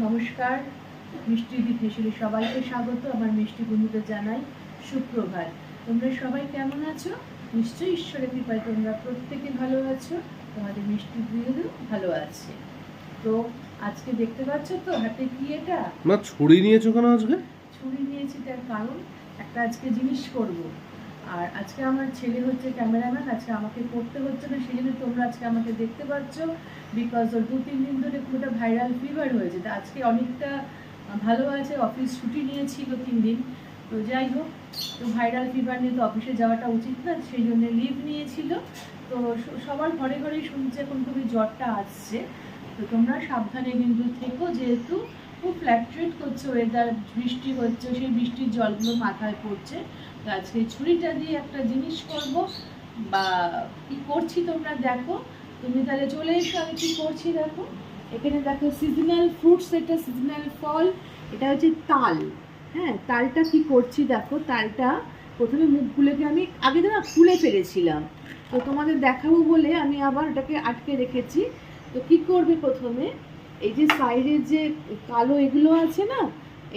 নমস্কার, মিষ্টি দিতেশিরে সবাইকে স্বাগত। আমার মিষ্টি বন্ধুদের জানাই সুপ্রভাত। তোমরা সবাই কেমন আছো? নিশ্চয়ই ঈশ্বরের কৃপায় তোমরা প্রত্যেকে ভালো আছো। তোমাদের মিষ্টি দিদিও ভালো আছে। তো আজকে দেখতে পাচ্ছ তো হাতে কি এটা? মা ছুরি নিয়েছো কেন আজকে? ছুরি নিয়েছি তার কারণ একটা আজকে জিনিস করব। আর আজকে আমার ছেলে হচ্ছে ক্যামেরাম্যান, আজকে আমাকে করতে হচ্ছে না, সেই জন্য তোমরা আজকে আমাকে দেখতে পাচ্ছ। বিকজ ওর 2-3 দিন ধরে খুব একটা ভাইরাল ফিভার হয়েছে। তো আজকে অনেকটা ভালো আছে, অফিস ছুটি নিয়েছিল 3 দিন। তো যাই হোক, তো ভাইরাল ফিভার নিয়ে তো অফিসে যাওয়াটা উচিত না, সেই জন্য লিভ নিয়েছিল। তো সবার ঘরে ঘরেই শুনছে এখন খুবই জ্বরটা আসছে। তো তোমরা সাবধানে কিন্তু থেকো, যেহেতু খুব ফ্ল্যাকচুয়েট করছে ওয়েদার, বৃষ্টি হচ্ছে, সেই বৃষ্টির জলগুলো মাথায় পড়ছে। তো আজকে ছুরিটা দিয়ে একটা জিনিস করব, বা কি করছি তোমরা দেখো। তুমি তাহলে চলে এসো, আমি কি করছি দেখো। এখানে দেখো সিজনাল ফ্রুটস, এটা সিজনাল ফল, এটা হচ্ছে তাল। হ্যাঁ, তালটা কি করছি দেখো। তালটা প্রথমে মুখগুলোকে আমি আগে না খুলে ফেলেছিলাম, তো তোমাদের দেখাবো বলে আমি আবার ওটাকে আটকে রেখেছি। তো কি করবে, প্রথমে এই যে সাইডের যে কালো এগুলো আছে না,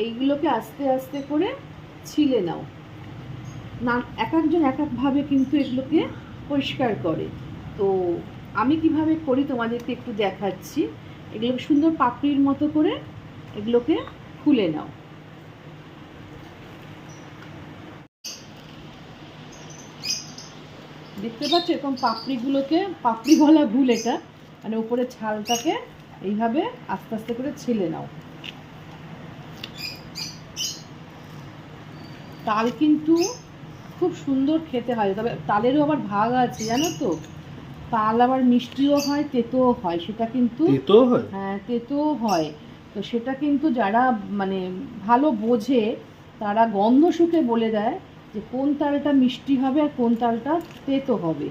এইগুলোকে আস্তে আস্তে করে ছিলে নাও। না, এক একজন এক একভাবে কিন্তু এগুলোকে পরিষ্কার করে। তো আমি কিভাবে করি তোমাদেরকে একটু দেখাচ্ছি। এগুলোকে সুন্দর পাপড়ির মতো করে এগুলোকে খুলে নাও। দেখতে পাচ্ছ এরকম পাপড়িগুলোকে, পাপড়ি বলা ভুল, এটা মানে উপরে ছালটাকে এইভাবে আস্তে আস্তে করে ছিলে নাও। তাল কিন্তু খুব সুন্দর খেতে হয়, তবে তালেরও আবার ভাগ আছে জানো তো। তাল আবার মিষ্টিও হয়, তেতোও হয়, সেটা কিন্তু তেতো হয়? হ্যাঁ, তেতোও হয়। তো সেটা কিন্তু যারা মানে ভালো বোঝে তারা গন্ধ শুকে বলে দেয় যে কোন তালটা মিষ্টি হবে আর কোন তালটা তেতো হবে।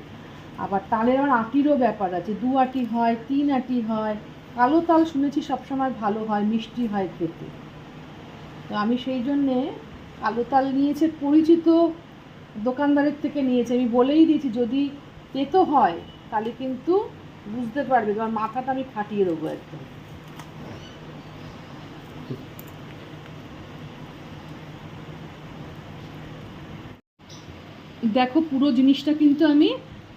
আবার তালের আবার আটিরও ব্যাপার আছে, 2 আটি হয়, 3 আটি হয়। কালো তাল শুনেছি সবসময় ভালো হয়, মিষ্টি হয় খেতে। তো আমি সেই জন্যে কালো তাল নিয়েছে পরিচিত দোকানদারের থেকে নিয়েছি। আমি বলেই দিয়েছি যদি তেতো হয় তাহলে কিন্তু বুঝতে পারবে, তোমার মাথাটা আমি ফাটিয়ে দেবো একদম। দেখো পুরো জিনিসটা কিন্তু আমি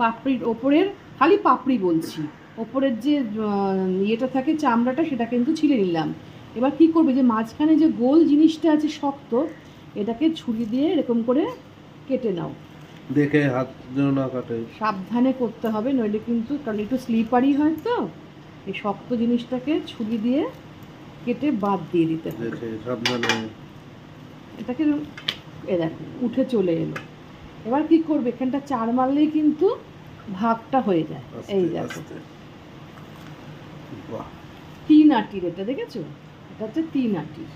পাপড়ির ওপরের, খালি পাপড়ি বলছি, ওপরের যে ইয়েটা থাকে চামড়াটা সেটা কিন্তু ছিলে নিলাম। এবার কি করবে, যে মাঝখানে যে গোল জিনিসটা আছে শক্ত, এটাকে ছুরি দিয়ে এরকম করে কেটে নাও। দেখে হাত যেন না কাটে। সাবধানে করতে হবে, নইলে কিন্তু, কারণ একটু স্লিপারি হয় তো, এই শক্ত জিনিসটাকে ছুরি দিয়ে কেটে বাদ দিয়ে দিতে হবে। দেখে সাবধানে। এটাকে এ দেখো উঠে চলে এলো। এবার কি করবে, এখানটা 4 মারলেই কিন্তু ভাগটা হয়ে যায়। এই দেখো 3 আটির, এটা দেখেছো, এটা হচ্ছে 3 আটির।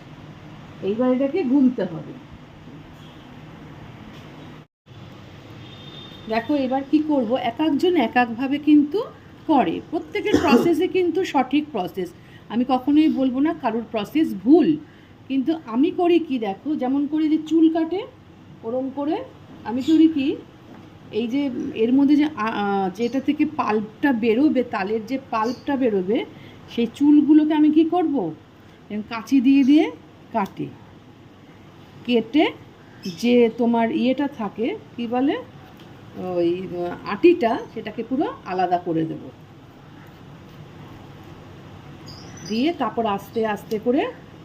এইবার এটাকে গুনতে হবে। দেখো এবার কি করব, এক একজন এক একভাবে কিন্তু করে, প্রত্যেকের প্রসেসে কিন্তু সঠিক প্রসেস। আমি কখনোই বলবো না কারোর প্রসেস ভুল, কিন্তু আমি করি কি দেখো, যেমন করি যে চুল কাটে ওরম করে আমি করি কি, এই যে এর মধ্যে যে যেটা থেকে পাল্পটা বেরোবে, তালের যে পাল্পটা বেরোবে, সেই চুলগুলোকে আমি কি করব, কাঁচি দিয়ে দিয়ে কাটে, কেটে যে তোমার ইয়েটা থাকে কি বলে ওই আটিটা, সেটাকে পুরো আলাদা করে দেব। দিয়ে তারপর আস্তে আস্তে করে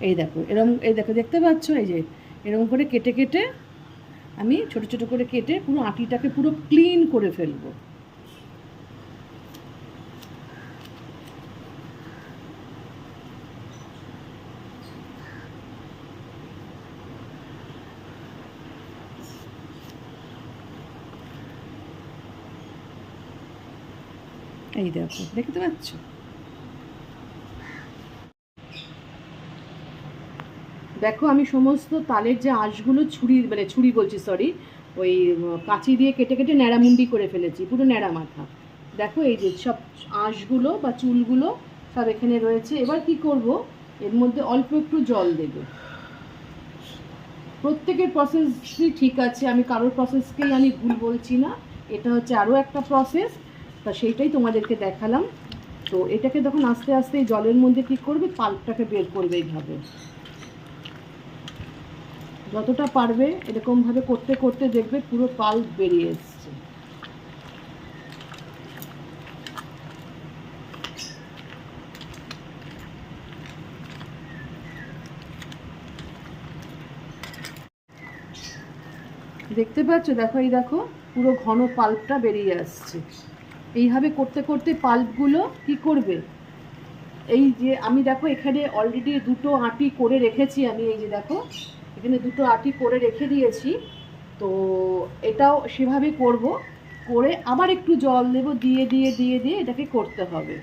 এই দেখো এরকম, এই দেখো দেখতে পাচ্ছ, এই যে এরকম করে কেটে কেটে আমি ছোট ছোট করে কেটে পুরো আটিটাকে পুরো ক্লিন করে ফেলবো। এই দেখো দেখতে পাচ্ছ। দেখো আমি সমস্ত তালের যে আঁশগুলো ছুরি বলছি সরি, ওই কাঁচি দিয়ে কেটে কেটে ন্যাড়ামুন্ডি করে ফেলেছি, পুরো ন্যাড়া মাথা। দেখো এই যে সব আঁশগুলো বা চুলগুলো সব এখানে রয়েছে। এবার কি করব, এর মধ্যে অল্প একটু জল দেব। প্রত্যেকের প্রসেসই ঠিক আছে, আমি কারোর প্রসেসকেই আমি ভুল বলছি না। এটা হচ্ছে আরও একটা প্রসেস, তা সেইটাই তোমাদেরকে দেখালাম। তো এটাকে যখন আস্তে আস্তে এই জলের মধ্যে কী করবে, পাল্পটাকে বের করবে এইভাবে। যতটা পারবে এরকমভাবে করতে করতে দেখবে পুরো পাল্প বেরিয়ে এসছে। দেখতে পাচ্ছ? দেখো, এই দেখো পুরো ঘন পাল্পটা বেরিয়ে আসছে। এইভাবে করতে করতে পাল্পগুলো কি করবে, এই যে আমি দেখো এখানে অলরেডি দুটো আঁটি করে রেখেছি আমি, এই যে দেখো এখানে দুটো আঁটি করে রেখে দিয়েছি। তো এটাও সেভাবে করব, করে আবার একটু জল দেবো, দিয়ে দিয়ে দিয়ে দিয়ে এটাকে করতে হবে।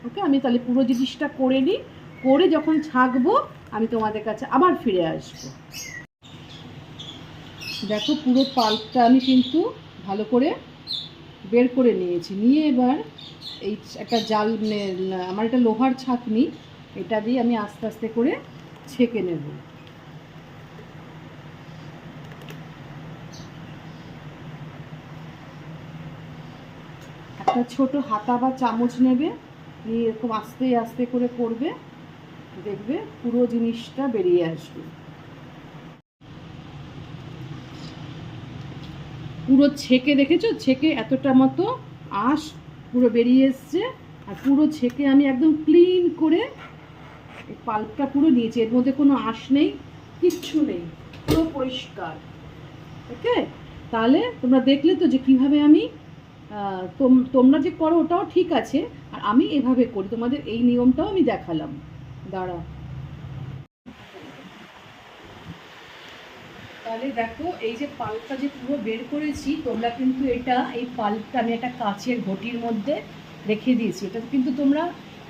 ওকে, আমি তাহলে পুরো জিনিসটা করে নিই, করে যখন ছাঁকবো আমি তোমাদের কাছে আবার ফিরে আসবো। দেখো পুরো পাল্পটা আমি কিন্তু ভালো করে বের করে নিয়েছি, নিয়ে এবার এই একটা জাল, আমার এটা লোহার ছাঁকনি, এটা দিয়ে আমি আস্তে আস্তে করে ছেঁকে নেব। একটা ছোট হাতা বা চামচ নেবে, নিয়ে এরকম আস্তে আস্তে করে করবে, দেখবে পুরো জিনিসটা বেরিয়ে আসবে। পুরো ছেঁকে দেখেছো, ছেঁকে এতটা মতো আঁশ পুরো বেরিয়ে এসছে। আর পুরো ছেঁকে আমি একদম ক্লিন করে এই পাল্পটা পুরো নিয়েছি, এর মধ্যে কোনো আঁশ নেই, কিচ্ছু নেই, পুরো পরিষ্কার। ওকে, তাহলে তোমরা দেখলে তো যে কীভাবে আমি, তোমরা যে করো ওটাও ঠিক আছে, আর আমি এভাবে করি, তোমাদের এই নিয়মটাও আমি দেখালাম। দাঁড়া, তাহলে দেখো এই যে পাল্পটা যে পুরো বের করেছি, তোমরা কিন্তু এটা, এই পাল্পটা আমি একটা কাচের ঘটির মধ্যে রেখে দিয়েছি। এটা কিন্তু তোমরা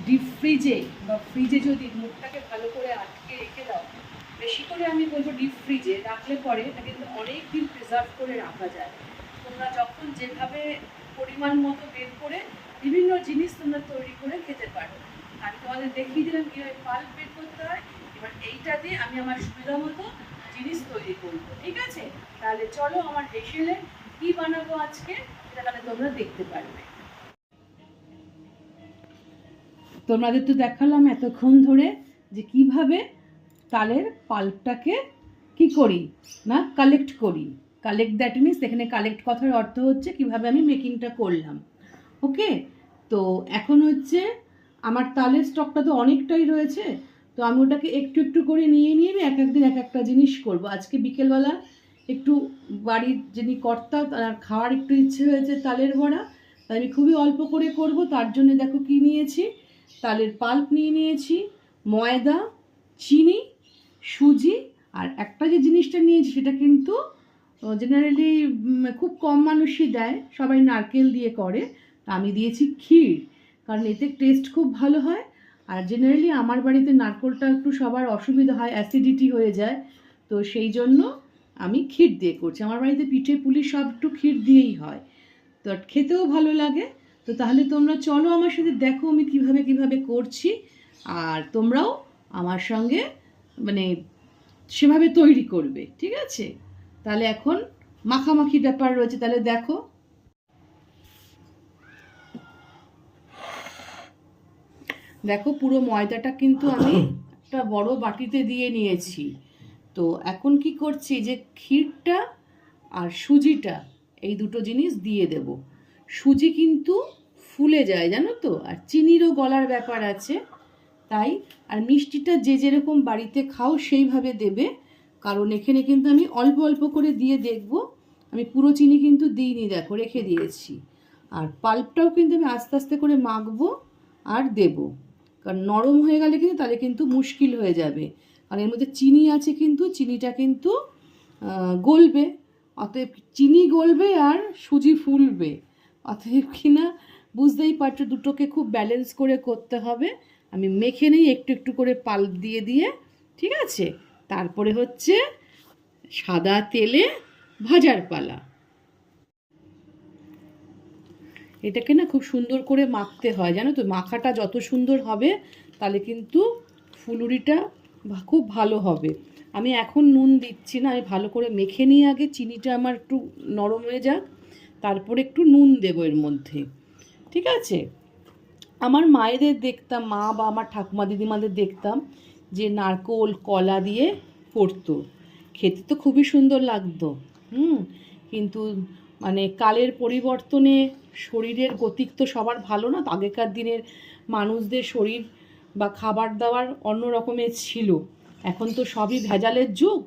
ডিপ ফ্রিজে বা ফ্রিজে যদি মুখটাকে ভালো করে আটকে রেখে দাও, বেশি করে আমি বলবো ডিপ ফ্রিজে রাখলে পরে এটা কিন্তু অনেক দিন প্রিজার্ভ করে রাখা যায়। তোমরা যখন যেভাবে পরিমাণ মতো বের করে বিভিন্ন জিনিস তোমরা তৈরি করে খেতে পারো। আমি তোমাদের দেখিয়ে দিলাম কীভাবে পাল্প বের করতে হয়। এবার এইটা দিয়ে আমি আমার সুবিধা মতো জিনিস তৈরি করবো, ঠিক আছে? তাহলে চলো আমার হেসেলে কি বানাবো আজকে সেটা তাহলে তোমরা দেখতে পারবে। তোমাদের তো দেখালাম এতক্ষণ ধরে যে কিভাবে তালের পাল্পটাকে কি করি না কালেক্ট করি। কালেক্ট দ্যাট মিনস, এখানে কালেক্ট কথার অর্থ হচ্ছে কিভাবে আমি মেকিংটা করলাম। ওকে, তো এখন হচ্ছে আমার তালের স্টকটা তো অনেকটাই রয়েছে, তো আমি ওটাকে একটু একটু করে নিয়ে নিয়ে আমি এক একদিন এক একটা জিনিস করব। আজকে বিকেলবেলা একটু বাড়ির যিনি কর্তা তার খাওয়ার একটু ইচ্ছে হয়েছে তালের বড়া, তাই আমি খুবই অল্প করে করব। তার জন্য দেখো কি নিয়েছি, তালের পাল্প নিয়ে নিয়েছি, ময়দা, চিনি, সুজি, আর একটা যে জিনিসটা নিয়েছি সেটা কিন্তু জেনারেলি খুব কম মানুষই দেয়, সবাই নারকেল দিয়ে করে, আমি দিয়েছি ক্ষীর, কারণ এতে টেস্ট খুব ভালো হয়। আর জেনারেলি আমার বাড়িতে নারকেলটা একটু সবার অসুবিধা হয়, অ্যাসিডিটি হয়ে যায়, তো সেই জন্য আমি ক্ষীর দিয়ে করছি। আমার বাড়িতে পিঠে পুলি সব একটু ক্ষীর দিয়েই হয়, তো খেতেও ভালো লাগে। তো তাহলে তোমরা চলো আমার সাথে দেখো আমি কিভাবে কিভাবে করছি, আর তোমরাও আমার সঙ্গে মানে সেভাবে তৈরি করবে, ঠিক আছে? তাহলে এখন মাখামাখি ব্যাপার রয়েছে, তাহলে দেখো। দেখো পুরো ময়দাটা কিন্তু আমি একটা বড় বাটিতে দিয়ে নিয়েছি। তো এখন কি করছি, যে ক্ষীরটা আর সুজিটা এই দুটো জিনিস দিয়ে দেব। সুজি কিন্তু ফুলে যায় জানো তো, আর চিনিরও গলার ব্যাপার আছে, তাই আর মিষ্টিটা যে যেরকম বাড়িতে খাও সেইভাবে দেবে, কারণ এখানে কিন্তু আমি অল্প অল্প করে দিয়ে দেখব, আমি পুরো চিনি কিন্তু দিইনি, দেখো রেখে দিয়েছি। আর পাল্পটাও কিন্তু আমি আস্তে আস্তে করে মাখবো আর দেব, কারণ নরম হয়ে গেলে কিন্তু তাহলে কিন্তু মুশকিল হয়ে যাবে, কারণ এর মধ্যে চিনি আছে, কিন্তু চিনিটা কিন্তু গলবে, অতএব চিনি গলবে আর সুজি ফুলবে, অতএব কিনা বুঝতেই পারছো দুটোকে খুব ব্যালেন্স করে করতে হবে। আমি মেখে নিই একটু একটু করে পাল্প দিয়ে দিয়ে, ঠিক আছে? তারপরে হচ্ছে সাদা তেলে ভাজার পালা। এটাকে না খুব সুন্দর করে মাখতে হয় জানো তো, মাখাটা যত সুন্দর হবে তাহলে কিন্তু ফুলুরিটা খুব ভালো হবে। আমি এখন নুন দিচ্ছি না, আমি ভালো করে মেখে নিয়ে আগে চিনিটা আমার একটু নরম হয়ে যাক, তারপরে একটু নুন দেবো এর মধ্যে, ঠিক আছে? আমার মায়েদের দেখতাম, মা বা আমার ঠাকুমা দিদিমাদের দেখতাম যে নারকোল কলা দিয়ে করতো, খেতে তো খুবই সুন্দর লাগতো। কিন্তু মানে কালের পরিবর্তনে শরীরের গতিক তো সবার ভালো না। আগেকার দিনের মানুষদের শরীর বা খাবার দাবার অন্য রকমের ছিল। এখন তো সবই ভেজালের যুগ,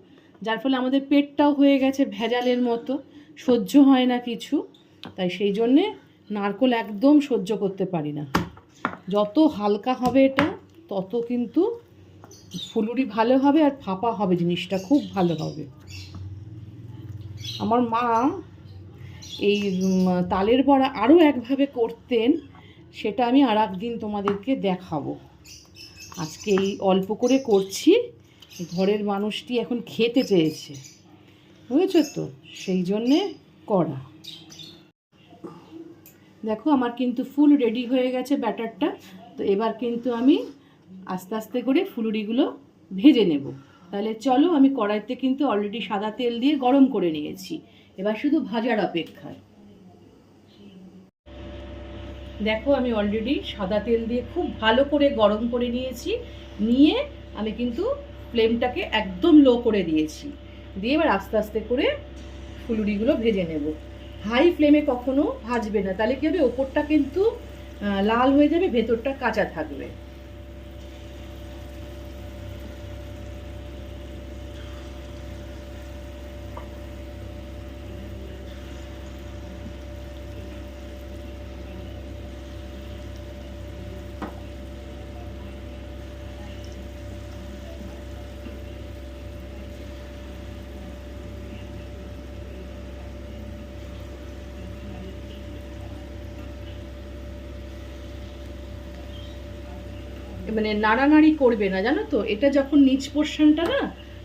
যার ফলে আমাদের পেটটাও হয়ে গেছে ভেজালের মতো, সহ্য হয় না কিছু। তাই সেই জন্যে নারকোল একদম সহ্য করতে পারি না। যত হালকা হবে এটা তত কিন্তু ফুলুরি ভালো হবে আর ফাঁপা হবে, জিনিসটা খুব ভালো হবে। আমার মা এই তালের বড়া আরও একভাবে করতেন, সেটা আমি আর একদিন তোমাদেরকে দেখাবো। আজকে এই অল্প করে করছি, ঘরের মানুষটি এখন খেতে চেয়েছে, বুঝেছো তো, সেই জন্যে করা। দেখো আমার কিন্তু ফুল রেডি হয়ে গেছে ব্যাটারটা। তো এবার কিন্তু আমি আস্তে আস্তে করে ফুলুরিগুলো ভেজে নেব। তাহলে চলো, আমি কড়াইতে কিন্তু অলরেডি সাদা তেল দিয়ে গরম করে নিয়েছি, এবার শুধু ভাজার অপেক্ষায়। দেখো আমি অলরেডি সাদা তেল দিয়ে খুব ভালো করে গরম করে নিয়েছি, নিয়ে আমি কিন্তু ফ্লেমটাকে একদম লো করে দিয়েছি, দিয়ে এবার আস্তে আস্তে করে ফুলুরিগুলো ভেজে নেব। হাই ফ্লেমে কখনো ভাজবে না, তাহলে কি হবে, ওপরটা কিন্তু লাল হয়ে যাবে, ভেতরটা কাঁচা থাকবে। মানে নাড়ানাড়ি করবে না, জানো তো, এটা যখন নিচ পোর্শনটা না,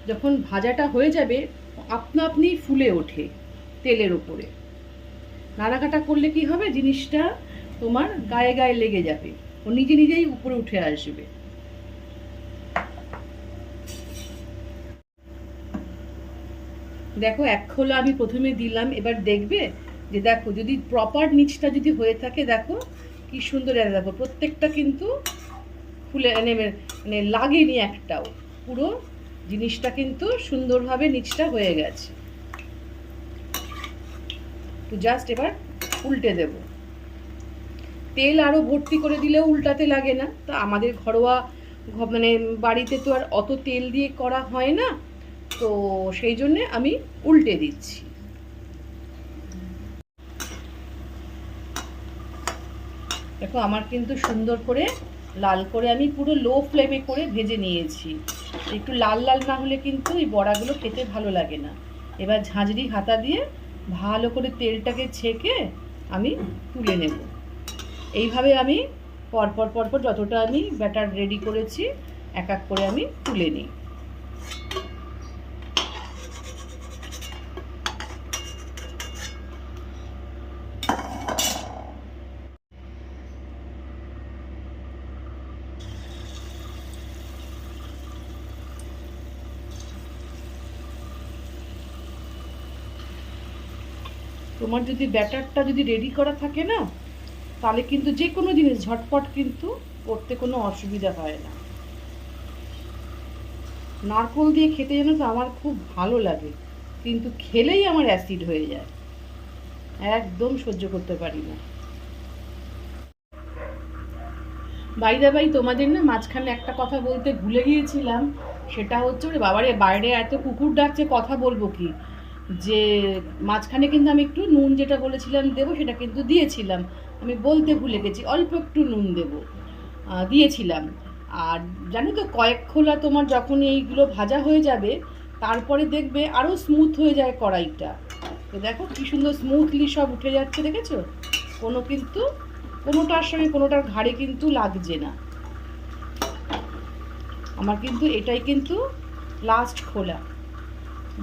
যখন ভাজাটা হয়ে যাবে আপনা আপনি ফুলে ওঠে তেলের উপরে। নাড়াকাটা করলে কি হবে, জিনিসটা তোমার গায়ে গায়ে লেগে যাবে, ও নিজে নিজেই উপরে উঠে আসবে। দেখো এক খোলা আমি প্রথমে দিলাম, এবার দেখবে যে দেখো যদি প্রপার নিচটা যদি হয়ে থাকে, দেখো কি সুন্দর, দেখো প্রত্যেকটা কিন্তু ফুলে মানে লাগেনি একটাও, পুরো জিনিসটা কিন্তু সুন্দরভাবে নিচটা হয়ে গেছে। তো জাস্ট এবার উল্টে দেব। তেল আরও ভর্তি করে দিলেও উল্টাতে লাগে না, তো আমাদের ঘরোয়া মানে বাড়িতে তো আর অত তেল দিয়ে করা হয় না, তো সেই জন্যে আমি উল্টে দিচ্ছি। দেখো আমার কিন্তু সুন্দর করে লাল করে আমি পুরো লো ফ্লেমে করে ভেজে নিয়েছি। একটু লাল লাল না হলে কিন্তু এই বড়াগুলো খেতে ভালো লাগে না। এবার ঝাঁঝরি হাতা দিয়ে ভালো করে তেলটাকে ছেঁকে আমি তুলে নেব। এইভাবে আমি পরপর পরপর যতটা আমি ব্যাটার রেডি করেছি এক এক করে আমি তুলে নিই। তোমার যদি ব্যাটারটা যদি রেডি করা থাকে না, তাহলে কিন্তু যে কোনো জিনিস ঝটপট কিন্তু করতে কোনো অসুবিধা হয় না। নারকোল দিয়ে খেতে যেন তো আমার খুব ভালো লাগে, কিন্তু খেলেই আমার অ্যাসিড হয়ে যায়, একদম সহ্য করতে পারি না। বাইদা ভাই তোমাদের না মাঝখানে একটা কথা বলতে ভুলে গিয়েছিলাম, সেটা হচ্ছে ওরে বাবারে বাইরে এত কুকুর ডাকছে, কথা বলবো কি, যে মাঝখানে কিন্তু আমি একটু নুন যেটা বলেছিলাম দেবো সেটা কিন্তু দিয়েছিলাম, আমি বলতে ভুলে গেছি, অল্প একটু নুন দেবো দিয়েছিলাম। আর জানো তো কয়েক খোলা তোমার যখন এইগুলো ভাজা হয়ে যাবে তারপরে দেখবে আরও স্মুথ হয়ে যায় কড়াইটা। তো দেখো কি সুন্দর স্মুথলি সব উঠে যাচ্ছে, দেখেছো, কোনো কিন্তু কোনোটার সঙ্গে কোনোটার ঘাড়ে কিন্তু লাগছে না। আমার কিন্তু এটাই কিন্তু লাস্ট খোলা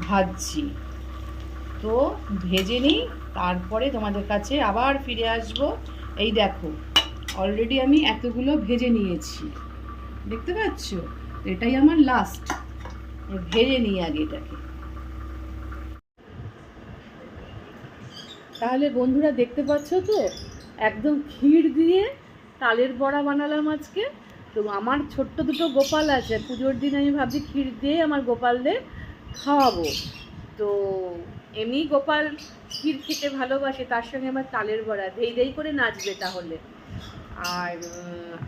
ভাজছি, তো ভেজে নিই, তারপরে তোমাদের কাছে আবার ফিরে আসব। এই দেখো অলরেডি আমি এতগুলো ভেজে নিয়েছি, দেখতে পাচ্ছ, এটাই আমার লাস্ট, ভেজে নিই আগে এটাকে। তাহলে বন্ধুরা দেখতে পাচ্ছ তো, একদম ক্ষীর দিয়ে তালের বড়া বানালাম আজকে। তো আমার ছোট্ট দুটো গোপাল আছে, পুজোর দিন আমি ভাবছি ক্ষীর দিয়ে আমার গোপালদের খাওয়াবো। তো এমনি গোপাল ক্ষীর খেতে ভালোবাসে, তার সঙ্গে আমার তালের বড়া, ধেই ধেই করে নাচবে তাহলে। আর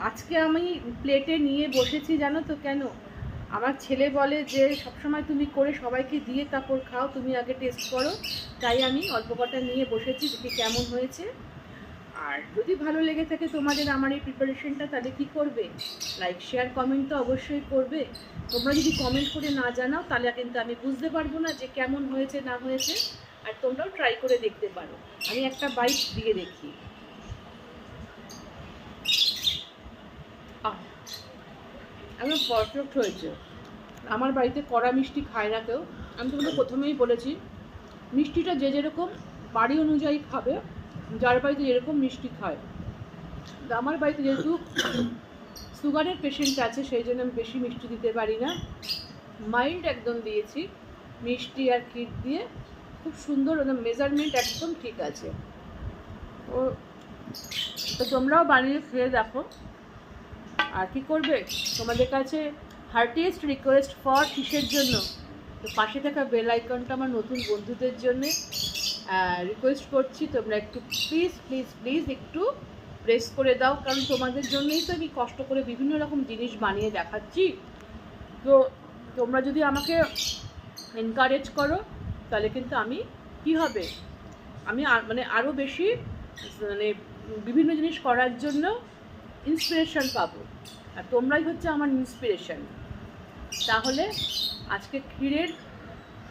আজকে আমি প্লেটে নিয়ে বসেছি, জানো তো কেন? আমার ছেলে বলে যে সবসময় তুমি করে সবাইকে দিয়ে তারপর খাও, তুমি আগে টেস্ট করো। তাই আমি অল্প কটা নিয়ে বসেছি, দেখি কেমন হয়েছে। আর যদি ভালো লেগে থাকে তোমাদের আমার এই প্রিপারেশনটা, তাহলে কী করবে? লাইক, শেয়ার, কমেন্ট তো অবশ্যই করবে। তোমরা যদি কমেন্ট করে না জানাও তাহলে কিন্তু আমি বুঝতে পারবো না যে কেমন হয়েছে না হয়েছে। আর তোমরাও ট্রাই করে দেখতে পারো। আমি একটা বাইট দিয়ে দেখি। একদম পারফেক্ট হয়েছে। আমার বাড়িতে কড়া মিষ্টি খায় না কেউ। আমি তোমাদের প্রথমেই বলেছি, মিষ্টিটা যে যেরকম বাড়ি অনুযায়ী খাবে, যার বাড়িতে যেরকম মিষ্টি খায়। আমার বাড়িতে যেহেতু সুগারের পেশেন্ট আছে, সেই জন্য আমি বেশি মিষ্টি দিতে পারি না, মাইল্ড একদম দিয়েছি। মিষ্টি আর ক্ষীর দিয়ে খুব সুন্দর, ওদের মেজারমেন্ট একদম ঠিক আছে। তো তোমরাও বানিয়ে খেয়ে দেখো। আর কী করবে, তোমাদের কাছে হার্টিয়েস্ট রিকোয়েস্ট ফর কিসের জন্য? তো পাশে থাকা বেল আইকনটা আমার নতুন বন্ধুদের জন্যে রিকোয়েস্ট করছি, তোমরা একটু প্লিজ প্লিজ প্লিজ একটু প্রেস করে দাও, কারণ তোমাদের জন্যই তো আমি কষ্ট করে বিভিন্ন রকম জিনিস বানিয়ে দেখাচ্ছি। তো তোমরা যদি আমাকে এনকারেজ করো তাহলে কিন্তু আমি কী হবে, আমি মানে আরও বেশি মানে বিভিন্ন জিনিস করার জন্য ইন্সপিরেশন পাবো। আর তোমরাই হচ্ছে আমার ইন্সপিরেশন। তাহলে আজকে ক্ষীরের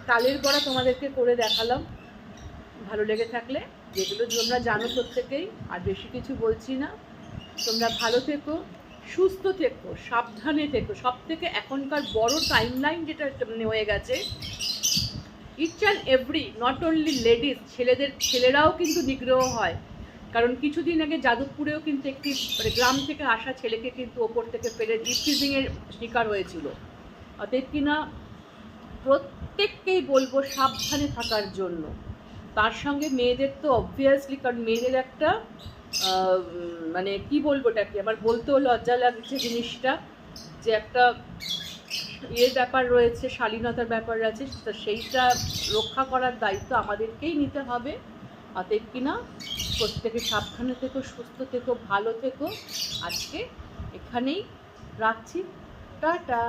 তালের বড়া তোমাদেরকে করে দেখালাম। ভালো লেগে থাকলে, যেগুলো তোমরা জানো প্রত্যেকেই, আর বেশি কিছু বলছি না। তোমরা ভালো থেকো, সুস্থ থেকো, সাবধানে থেকো। সব থেকে এখনকার বড় টাইমলাইন যেটা হয়ে গেছে, each and every, not only ladies, ছেলেরাও কিন্তু নিগ্রহ হয়। কারণ কিছুদিন আগে যাদবপুরেও কিন্তু একটি মানে গ্রাম থেকে আসা ছেলেকে কিন্তু ওপর থেকে ফেলে ডিপ ফ্রিজিংয়ের শিকার হয়েছিল। অতএব কিনা প্রত্যেককেই বলবো সাবধানে থাকার জন্য। তার সঙ্গে মেয়েদের তো অবভিয়াসলি, কারণ মেয়েদের একটা মানে কি বলবো, এটাকে আমার বলতেও লজ্জা লাগছে জিনিসটা, যে একটা ব্যাপার রয়েছে, শালীনতার ব্যাপার আছে, সেইটা রক্ষা করার দায়িত্ব আমাদেরকেই নিতে হবে। অতএব কিনা প্রত্যেকে সাবধানে থেকো, সুস্থ থেকো, ভালো থেকো। আজকে এখানেই রাখছি, টাটা।